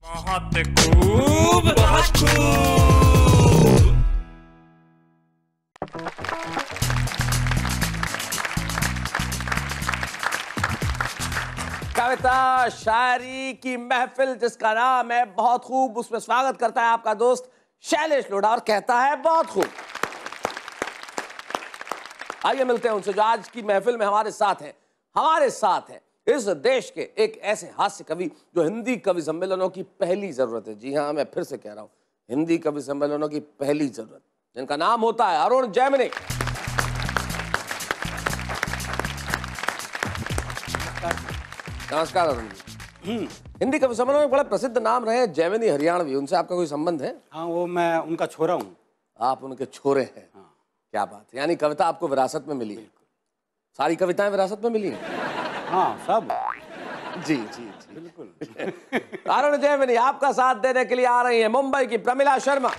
बहुत खूब, बहुत खूब। कविता शायरी की महफिल जिसका नाम है बहुत खूब, उसमें स्वागत करता है आपका दोस्त शैलेश लोढ़ा और कहता है बहुत खूब। आइए मिलते हैं उनसे जो आज की महफिल में हमारे साथ हैं। हमारे साथ हैं इस देश के एक ऐसे हास्य कवि जो हिंदी कवि सम्मेलनों की पहली जरूरत है। जी हाँ, मैं फिर से कह रहा हूं, हिंदी कवि सम्मेलनों की पहली जरूरत, जिनका नाम होता है अरुण जैमिनी। नमस्कार अरुण जी। हिंदी कवि सम्मेलन में बड़ा प्रसिद्ध नाम रहे हैं जैमिनी हरियाणवी, उनसे आपका कोई संबंध है? हाँ, वो मैं उनका छोरा हूँ। आप उनके छोरे हैं? हाँ। क्या बात है, यानी कविता आपको विरासत में मिली है? सारी कविताएं विरासत में मिली हैं? हाँ, सब। जी जी जी बिल्कुल। अरुण जैमिनी आपका साथ देने के लिए आ रही हैं मुंबई की प्रमिला शर्मा।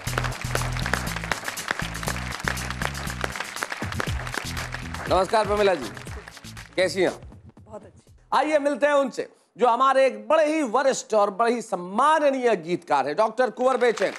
नमस्कार प्रमिला जी, कैसी हैं आप? बहुत अच्छी। आइए मिलते हैं उनसे जो हमारे एक बड़े ही वरिष्ठ और बड़े ही सम्माननीय गीतकार है, डॉक्टर कुंवर बेचैन।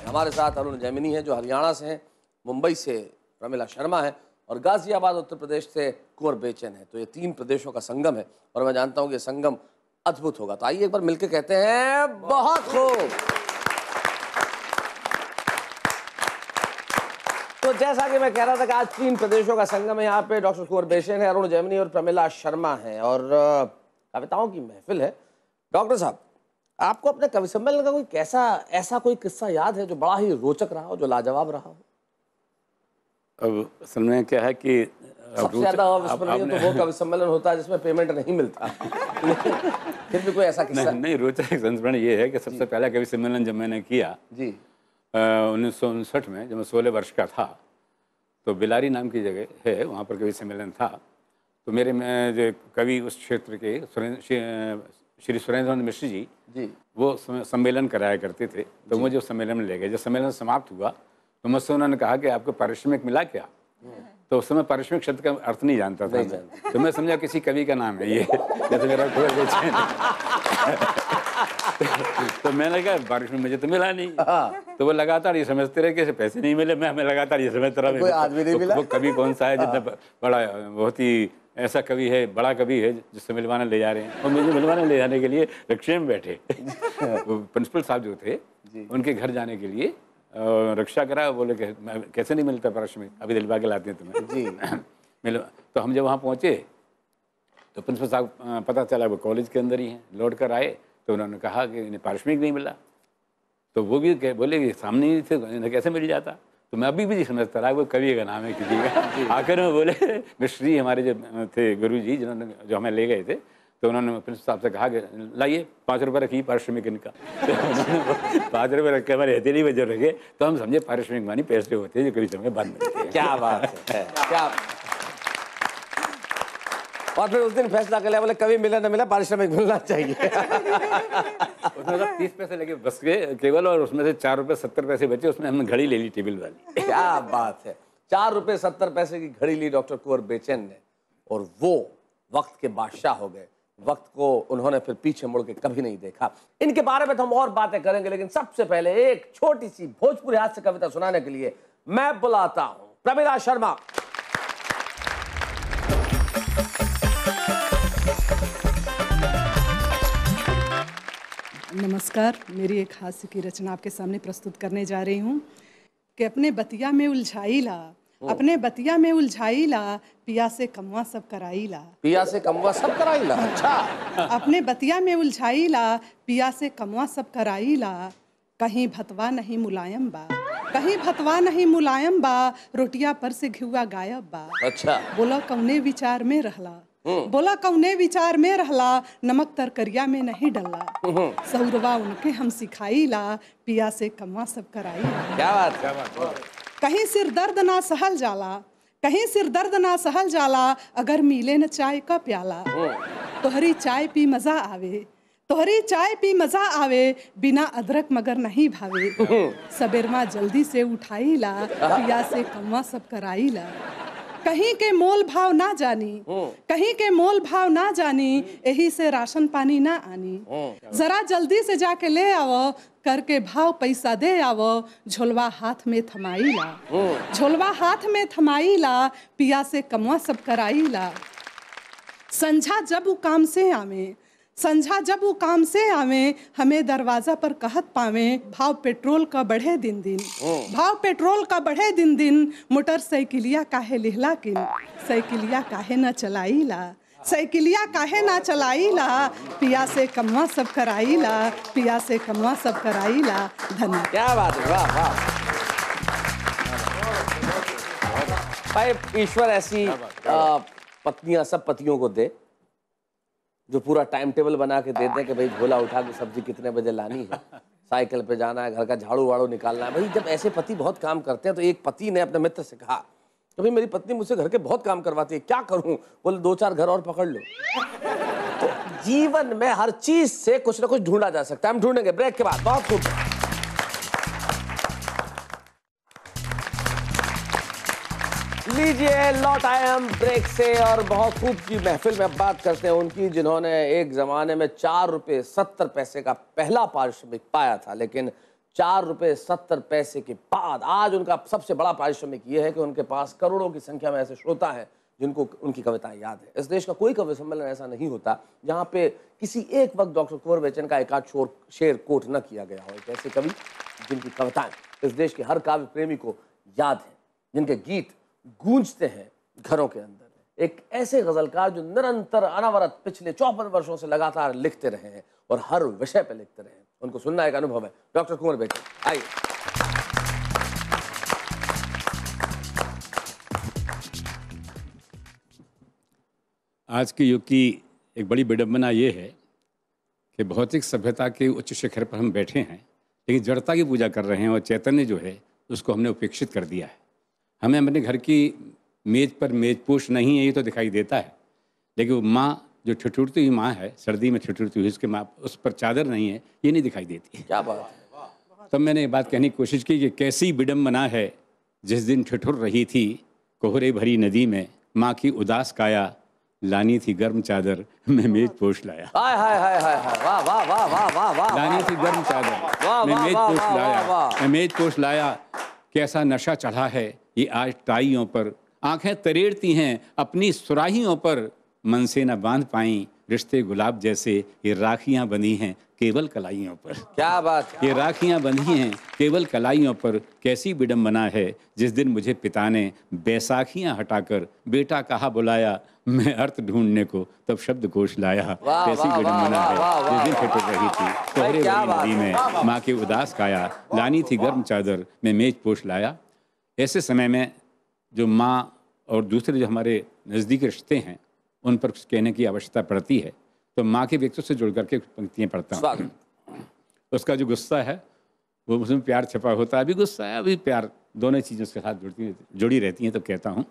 हमारे साथ अरुण जैमिनी है जो हरियाणा से हैं, मुंबई से प्रमिला शर्मा है और गाजियाबाद उत्तर प्रदेश से कुंवर बेचैन है। तो ये तीन प्रदेशों का संगम है और मैं जानता हूं कि ये संगम अद्भुत होगा। तो आइए एक बार मिलकर कहते हैं बहुत खूब। तो जैसा कि मैं कह रहा था कि आज तीन प्रदेशों का संगम है। यहाँ पे डॉक्टर कुंवर बेचैन है, अरुण जैमिनी और प्रमिला शर्मा है और कविताओं की महफिल है। डॉक्टर साहब, आपको अपने कवि सम्मेलन का कोई ऐसा कोई किस्सा याद है जो बड़ा ही रोचक रहा हो, जो लाजवाब रहा हो? अब असल में क्या है कि सबसे ज्यादा अविस्मरणीय तो वो कवि सम्मेलन होता है जिसमें पेमेंट नहीं मिलता। फिर भी कोई ऐसा किस्सा? नहीं, रोचक संस्मरण ये है कि सबसे पहला कवि सम्मेलन जब मैंने किया जी 1959 में, जब मैं 16 वर्ष का था, तो बिलारी नाम की जगह है, वहाँ पर कवि सम्मेलन था। तो मेरे में जो कवि उस क्षेत्र के श्री सुरेंद्र मिश्र जी वो सम्मेलन कराया करते थे। तो मुझे उस सम्मेलन में ले गए। जब सम्मेलन समाप्त हुआ तो मुझसे उन्होंने कहा कि आपको पारिश्रमिक मिला क्या? तो उस समय पारिश्रमिक शब्द का अर्थ नहीं जानता था मैं। तो मैं समझा किसी कवि का नाम है ये, जैसे मेरा कुंवर बेचैन। तो मैंने कहा पारिश्रमिक मुझे तो मिला नहीं। तो वो लगातार ये समझते रहे कि पैसे नहीं मिले। मैं हमें लगातार ये समझता रहा कोई आदमी नहीं मिला। वो कवि कौन सा है जितना बड़ा, बहुत ही ऐसा कवि है, बड़ा कवि है जिससे मिलवाने ले जा रहे हैं। और मुझे मिलवाने ले जाने के लिए रिक्शे में बैठे प्रिंसिपल साहब जो थे उनके घर जाने के लिए रिक्शा करा। बोले कैसे नहीं मिलता पारिश्रमिक, अभी दिलवा के लाते हैं तुम्हें जी। मिलो। तो हम जब वहाँ पहुँचे तो प्रिंसिपल साहब पता चला वो कॉलेज के अंदर ही हैं। लौट कर आए तो उन्होंने कहा कि इन्हें पारिश्रमिक नहीं मिला। तो वो भी बोले कि सामने ही थे, इन्हें कैसे मिल जाता? तो मैं अभी भी समझता रहा वो कवि का नाम है किसी का। आखिर में बोले मिश्र जी हमारे जो थे गुरु जी, जिन्होंने जो हमें ले गए थे, तो उन्होंने प्रिंसिपल साहब से कहा कि लाइए 5 रुपये रखिए पारिश्रमिक इनका। तो 5 रुपये रख के हमारे हथेली में जो रखे तो हम समझे पारिश्रमिक मानी पैसे होते हैं जो कभी समय बाद मिलते हैं। क्या बात है, क्या। और फिर उस दिन फैसला कर लिया, बोले कभी मिला न मिला पारिश्रमिक मिलना चाहिए। उसमें तो 30 पैसे लगे बस के केवल, और उसमें से 4 रुपये 70 पैसे बचे, उसमें हमने घड़ी ले ली टेबल वाली। क्या बात है, 4 रुपये 70 पैसे की घड़ी ली डॉक्टर कुंवर बेचैन ने और वो वक्त के बादशाह हो गए। वक्त को उन्होंने फिर पीछे मुड़ के कभी नहीं देखा। इनके बारे में तो हम और बातें करेंगे, लेकिन सबसे पहले एक छोटी सी भोजपुरी हास्य कविता सुनाने के लिए मैं बुलाता हूं प्रमिला शर्मा। नमस्कार, मेरी एक हास्य की रचना आपके सामने प्रस्तुत करने जा रही हूँ कि अपने बतिया में उलझाई ला, अपने बतिया में उलझाई ला, पिया से कमवा सब कराई ला। पिया से कमवा सब कराई ला? अच्छा। अपने बतिया में उलझाई ला, पिया से कमवा सब कराई ला। कहीं भतवा नहीं मुलायम बा, कहीं भतवा नहीं मुलायम बा, रोटिया पर से घिउआ गायब बा। अच्छा। बोला कौने विचार में रहला, बोला कौने विचार में रहला, नमक तरकरिया में नहीं डला। सहुरवा उनके हम सिखाई ला, पिया से कमवा सब कराई ला। क्या बात, क्या बात। कहीं सिर दर्द ना सहल जाला, कहीं सिर दर्द ना सहल जाला, अगर मिले न चाय का प्याला। तोहरी चाय पी मजा आवे, तोहरी चाय पी मजा आवे, बिना अदरक मगर नहीं भावे। सबेरमा जल्दी से उठाई ला, पिया से कमवा सब कराई ला। कहीं के मोल भाव ना जानी, कहीं के मोल भाव ना जानी, यही से राशन पानी ना आनी। जरा जल्दी से जाके ले आवो, करके भाव पैसा दे आवो, झोलवा हाथ में थमाईला, झोलवा हाथ में थमाईला, पिया से कमवा सब कराईला। संझा जब वो काम से आवे, संझा जब वो काम से आवे, हमें दरवाजा पर कहत पावे, भाव पेट्रोल का बढ़े दिन दिन, भाव पेट्रोल का बढ़े दिन दिन, मोटरसाइकिलिया काहे लिहला किन, साइकिलिया काहे ना चलाईला, साइकिलिया काहे ना चलाईला, पिया से कमवा सब कराईला, पिया से कमवा सब कराईला। धन्यवाद। क्या बात है, वाह वाह। भाई ईश्वर ऐसी पत्नियां सब पतियों को दे जो पूरा टाइम टेबल बना के देते हैं कि भाई झोला उठा के सब्जी कितने बजे लानी है, साइकिल पे जाना है, घर का झाड़ू वाड़ू निकालना है। भाई जब ऐसे पति बहुत काम करते हैं तो एक पति ने अपने मित्र से कहा कि भाई मेरी पत्नी मुझसे घर के बहुत काम करवाती है, क्या करूं? बोले 2-4 घर और पकड़ लो। तो जीवन में हर चीज से कुछ ना कुछ ढूंढा जा सकता है। हम ढूंढेंगे ब्रेक के बाद। बहुत खूब। लीजिए लौट आए हम ब्रेक से और बहुत खूब की महफिल में बात करते हैं उनकी जिन्होंने एक जमाने में 4 रुपए 70 पैसे का पहला पारिश्रमिक पाया था, लेकिन 4 रुपए 70 पैसे के बाद आज उनका सबसे बड़ा पारिश्रमिक यह है कि उनके पास करोड़ों की संख्या में ऐसे श्रोता हैं जिनको उनकी कविताएं याद है। इस देश का कोई कवि सम्मेलन ऐसा नहीं होता जहाँ पे किसी एक वक्त डॉक्टर कुंवर बेचन का एक आध शेर कोट न किया गया हो। एक ऐसे कवि जिनकी कविताएं इस देश के हर काव्य प्रेमी को याद है, जिनके गीत गूंजते हैं घरों के अंदर। एक ऐसे गजलकार जो निरंतर अनवरत पिछले 54 वर्षों से लगातार लिखते रहे हैं और हर विषय पे लिखते रहे हैं। उनको सुनना एक अनुभव है। डॉक्टर कुंवर बेचन, आइए। आज के युग की एक बड़ी विडंबना ये है कि भौतिक सभ्यता के उच्च शिखर पर हम बैठे हैं, लेकिन जड़ता की पूजा कर रहे हैं और चैतन्य जो है उसको हमने उपेक्षित कर दिया है। हमें अपने घर की मेज पर मेजपोश नहीं है ये तो दिखाई देता है, लेकिन वो माँ जो ठिठुरती हुई माँ है, सर्दी में ठिठुरती हुई, उसके माँ उस पर चादर नहीं है ये नहीं दिखाई देती। क्या बात है। तब मैंने ये बात कहने की कोशिश की कि कैसी विडंबना है जिस दिन ठिठुर रही थी कोहरे भरी नदी में, माँ की उदास काया लानी थी गर्म चादर, मैं मेज पोश लाया। हाय हाय हाय हाय हाय, वाह वाह वाह वाह वाह वाह। लानी थी गर्म चादर, मैं मेज पोश लाया, मैं मेज पोश लाया। कैसा नशा चढ़ा है ये आज टाइयों पर, आंखें तरेड़ती हैं अपनी सुराहियों पर, मन से न बांध पाई रिश्ते गुलाब जैसे, ये राखियां बंधी हैं केवल कलाइयों पर। क्या बात है। ये राखियां बंधी हैं केवल कलाइयों पर, कैसी विडंबना है जिस दिन मुझे पिता ने बैसाखियां हटाकर बेटा कहा बुलाया, मैं अर्थ ढूंढने को तब शब्द कोश लाया। कैसी विडंबना है जिस दिन ठिठुर रही थी कोहरे भरी नदी में, माँ की उदास काया लानी थी गर्म चादर, मैं मेज पोश लाया। ऐसे समय में जो माँ और दूसरे जो हमारे नज़दीकी रिश्ते हैं उन पर कुछ कहने की आवश्यकता पड़ती है, तो माँ के व्यक्तित्व से जुड़ करके पंक्तियाँ पढ़ता हूँ। उसका जो गुस्सा है वो उसमें प्यार छपा होता है, अभी गुस्सा है अभी प्यार, दोनों चीज़ें उसके साथ जुड़ी रहती हैं। तो कहता हूँ,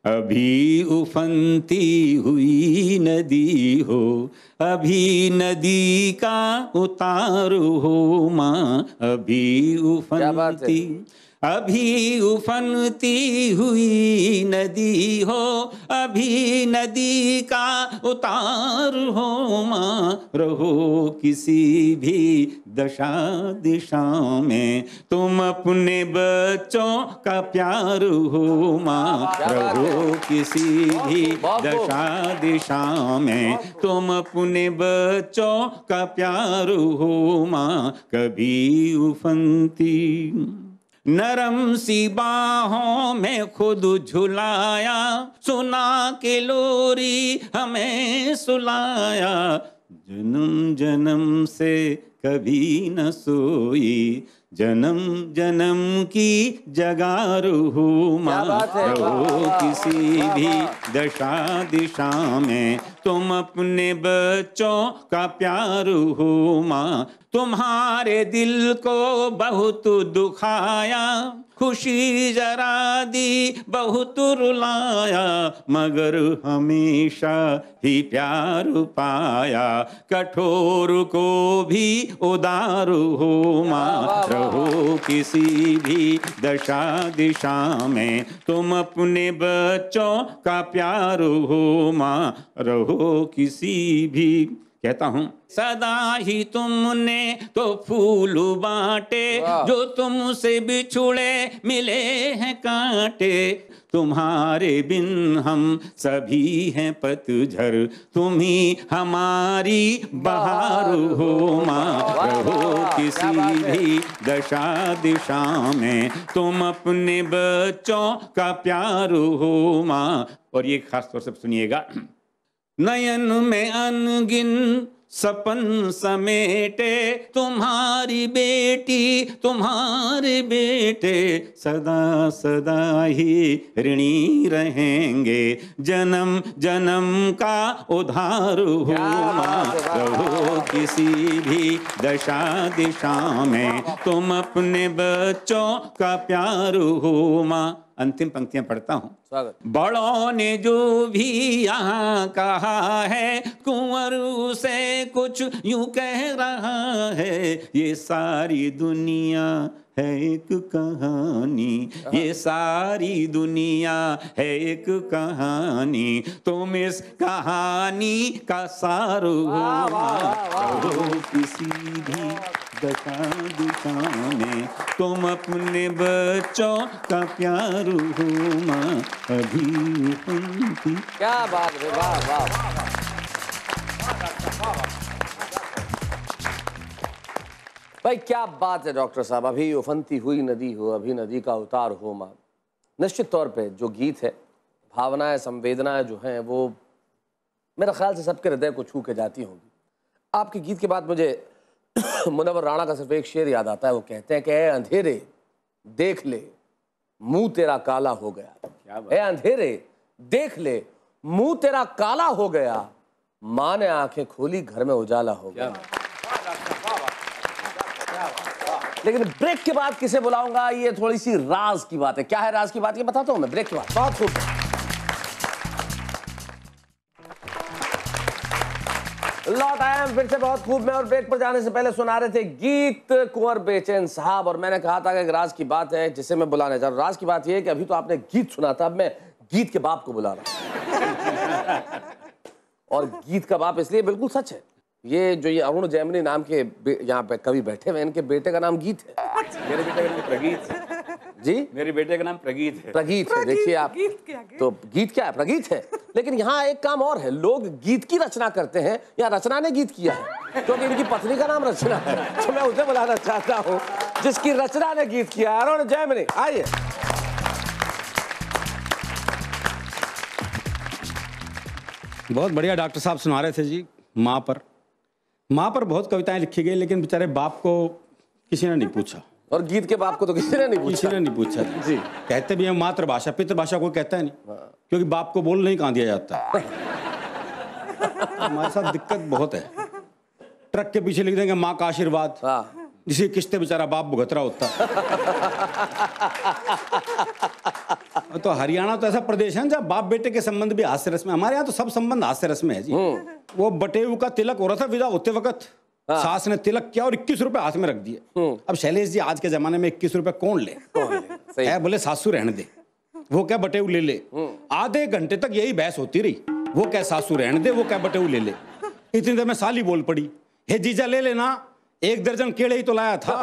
अभी उफनती हुई नदी हो, अभी नदी का उतार हो माँ, अभी उफनती, अभी उफनती हुई नदी हो, अभी नदी का उतार हो माँ, रहो किसी भी दशा दिशा में, तुम अपने बच्चों का प्यार हो माँ, रहो किसी भी दशा दिशा में, तुम अपने बच्चों का प्यार हो माँ, कभी उफनती नरम सी बाहों में खुद झुलाया, सुना के लोरी हमें सुलाया, जन्म जन्म से कभी न सोई, जन्म जन्म की जगार हो माँ, रहो किसी भी दशा दिशा में, तुम अपने बच्चों का प्यार हो माँ, तुम्हारे दिल को बहुत दुखाया, खुशी जरा दी बहुत रुलाया, मगर हमेशा ही प्यार पाया, कठोर को भी उदार हो माँ, रहो किसी भी दशा दिशा में, तुम अपने बच्चों का प्यार हो माँ, रहो किसी भी। कहता हूं, सदा ही तुमने तो फूल बांटे, जो तुमसे बिछुड़े मिले हैं कांटे, तुम्हारे बिन हम सभी हैं पतझर, तुम ही हमारी बहार हो माँ, रहो किसी भी दशा दिशा में, तुम अपने बच्चों का प्यार हो माँ। और ये खास तौर से सुनिएगा, नयन में अनगिन सपन समेटे, तुम्हारी बेटी तुम्हारे बेटे, सदा सदा ही ऋणी रहेंगे, जन्म जन्म का उधार हो माँ, रहो किसी भी दशा दिशा में, तुम अपने बच्चों का प्यार हो माँ। अंतिम पंक्तियां पढ़ता हूं। स्वागत। बड़ों ने जो भी यहाँ कहा है, कुंवर उसे कुछ यूं कह रहा है, ये सारी दुनिया है एक कहानी, ये सारी दुनिया है एक कहानी, तुम इस कहानी का सार हो किसी भी दशा दिशा में, तुम अपने बच्चों का प्यार हो माँ, अभी पंक्ति। क्या बात है, वाह वाह। भाई क्या बात है डॉक्टर साहब, अभी उफनती हुई नदी हो, अभी नदी का उतार हो माँ। निश्चित तौर पे जो गीत है, भावनाएं संवेदनाएं जो हैं वो मेरा ख्याल से सबके हृदय को छू के जाती होंगी। आपके गीत के बाद मुझे मुनव्वर राणा का सिर्फ एक शेर याद आता है, वो कहते हैं कि ए अंधेरे देख ले मुंह तेरा काला हो गया, ए अंधेरे देख ले मुंह तेरा काला हो गया, माँ ने आंखें खोली घर में उजाला हो गया। लेकिन ब्रेक के बाद किसे बुलाऊंगा, ये थोड़ी सी राज की बात है। क्या है राज की बात, ये बताता हूं मैं ब्रेक के बाद। बहुत खूब। लौट आए हम फिर से बहुत खूब में, और ब्रेक पर जाने से पहले सुना रहे थे गीत कुंवर बेचैन साहब, और मैंने कहा था कि एक राज की बात है जिसे मैं बुलाने जा रहा हूं। राज की बात यह है कि अभी तो आपने गीत सुना था, अब मैं गीत के बाप को बुला रहा हूं। और गीत का बाप इसलिए बिल्कुल सच है, ये जो ये अरुण जैमिनी नाम के यहाँ पे कवि बैठे हुए, इनके बेटे का नाम गीत है। मेरे बेटे का नाम प्रगीत है। जी, मेरे बेटे का नाम प्रगीत है। प्रगीत है, देखिए आप। तो गीत क्या है, प्रगीत है। लेकिन यहाँ एक काम और है, लोग गीत की रचना करते हैं या रचना ने गीत किया है, क्योंकि इनकी पत्नी का नाम रचना है, तो मैं उसे बुलाना चाहता हूँ जिसकी रचना ने गीत किया, अरुण जैमिनी। आइए। बहुत बढ़िया डॉक्टर साहब सुना रहे थे जी माँ पर बहुत कविताएं लिखी गई, लेकिन बेचारे बाप को किसी ने नहीं पूछा, और गीत के बाप को तो किसी ने नहीं पूछा। किसी ने नहीं पूछा जी। कहते भी हैं मातृभाषा, पितृभाषा कोई कहता है नहीं, क्योंकि बाप को बोल नहीं कहाँ दिया जाता है। हमारे साथ दिक्कत बहुत है, ट्रक के पीछे लिख देंगे माँ का आशीर्वाद, जिसकी किस्ते बेचारा बाप भुगत रहा होता है। तो हरियाणा तो ऐसा प्रदेश है जहाँ बाप बेटे के संबंध भी हास्य रस में, हमारे यहाँ तो सब संबंध हास्य रस में है जी। वो बटेऊ का तिलक हो रहा था विदा होते वक्त, सास ने तिलक किया और 21 रुपए हाथ में रख दिए। अब शैलेश जी, आज के जमाने में 21 रुपए कौन ले? है बोले सासू रहने दे, वो क्या बटेऊ ले ले। आधे घंटे तक यही बहस होती रही, वो क्या सासू रहने दे, वो क्या बटेऊ ले ले। इतनी देर में साली बोल पड़ी, हे जीजा ले लेना, 1 दर्जन केले ही तो लाया था।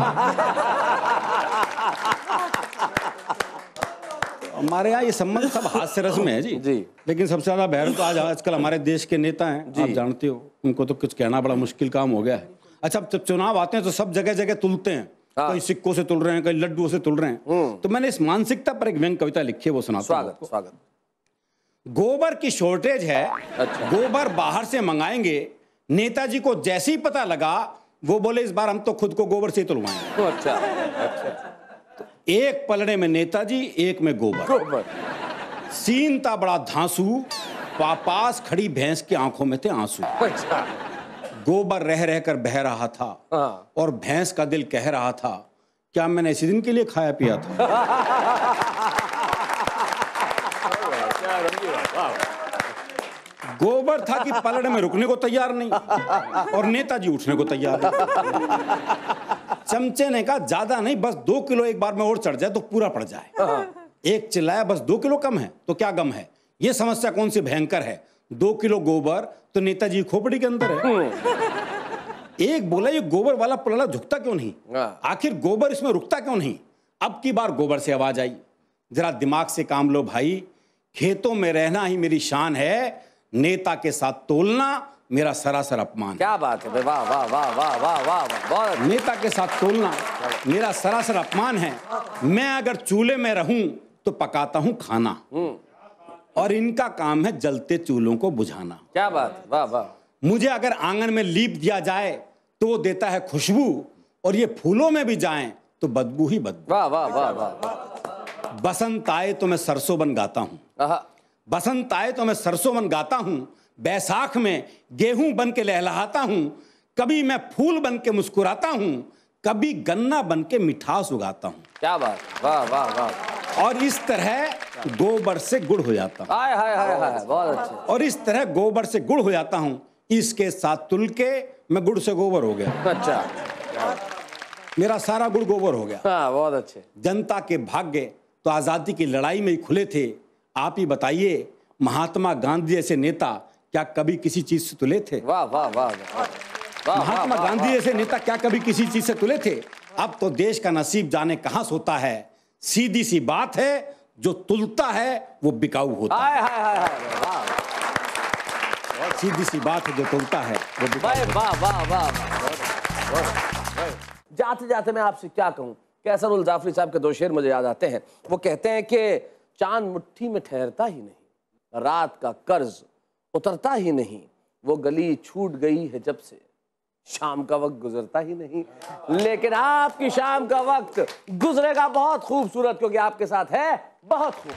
हमारे यहाँ ये संबंध सब हास्य रस में है जी। लेकिन सबसे ज्यादा बहर तो आजकल हमारे देश के नेता हैं, आप जानते हो, उनको तो कुछ कहना बड़ा मुश्किल काम हो गया है। अच्छा, जब चुनाव आते हैं तो सब जगह जगह तुलते हैं, कहीं सिक्कों से तुल रहे हैं, कहीं लड्डुओं से तुल रहे हैं। तो मैंने इस मानसिकता पर एक व्यंग्य कविता लिखी है, वो सुनाता हूं। स्वागत। गोबर की शॉर्टेज है, गोबर बाहर से मंगाएंगे, नेताजी को जैसे ही पता लगा वो बोले इस बार हम तो खुद को गोबर से ही तुलवाएंगे। अच्छा। एक पलड़े में नेताजी, एक में गोबर। सीन था बड़ा धांसू, पास खड़ी भैंस की आंखों में थे आंसू। गोबर रह रह कर बह रहा था हाँ। और भैंस का दिल कह रहा था, क्या मैंने इसी दिन के लिए खाया पिया था? गोबर था कि पलड़ में रुकने को तैयार नहीं और नेताजी उठने को तैयार नहीं। चमचे ने कहा ज्यादा नहीं, बस 2 किलो एक बार में और चढ़ जाए तो पूरा पड़ जाए। एक चिल्लाया बस 2 किलो कम है तो क्या गम है, ये समस्या कौन सी भयंकर है, 2 किलो गोबर तो नेताजी खोपड़ी के अंदर है। एक बोला ये गोबर वाला पुलाड़ा झुकता क्यों नहीं, आखिर गोबर इसमें रुकता क्यों नहीं। अब की बार गोबर से आवाज आई, जरा दिमाग से काम लो भाई, खेतों में रहना ही मेरी शान है, नेता के साथ तोलना मेरा सरासर अपमान। क्या बात है, वाह वाह वाह वाह वाह वाह वाह। नेता के साथ तोलना मेरा सरासर अपमान है। मैं अगर चूल्हे में रहूं तो पकाता हूं खाना और इनका काम है जलते चूल्हों को बुझाना। क्या बात, वाह वाह। मुझे अगर आंगन में लीप दिया जाए तो वो देता है खुशबू और ये फूलों में भी जाएं तो बदबू ही बदबू। वाह वाह वाह वाह। बसंत आए तो मैं सरसों बन गाता हूं, बसंत आए तो मैं सरसों बन गाता हूं, बैसाख में गेहूं बन के लहलहाता हूं, कभी मैं फूल बन के मुस्कुराता हूं, कभी गन्ना बन के मिठास उगाता हूं। क्या बात, वाह वाह वाह। और इस तरह गोबर से गुड़ हो जाता हूं। हाय हाय हाय हाय, बहुत अच्छे। और इस तरह गोबर से गुड़ हो जाता हूं, इसके साथ तुल के मैं गुड़ से गोबर हो गया। अच्छा, मेरा सारा गुड़ गोबर हो गया। हाँ, बहुत अच्छे। जनता के भाग्य तो आजादी की लड़ाई में ही खुले थे। आप ही बताइए, महात्मा गांधी जैसे नेता क्या कभी किसी चीज से तुले थे? वाह वाह वाह वाह। महात्मा गांधी जैसे नेता क्या कभी किसी चीज से तुले थे? अब तो देश का नसीब जाने कहां सोता है। सीधी सी बात है, जो तुलता है वो बिकाऊ होता है। हाय हाय हाय हाय, वाह। सीधी सी बात है, जो तुलता है वो बिकाऊ वाह होता है। वाह वाह वाह। जाते जाते मैं आपसे क्या कहूं, कैसर उल जाफरी साहब के 2 शेर मुझे याद आते हैं। वो कहते हैं कि चांद मुट्ठी में ठहरता ही नहीं, रात का कर्ज उतरता ही नहीं, वो गली छूट गई है जब से, शाम का वक्त गुजरता ही नहीं। लेकिन आपकी शाम का वक्त गुजरेगा बहुत खूबसूरत, क्योंकि आपके साथ है बहुत खूब।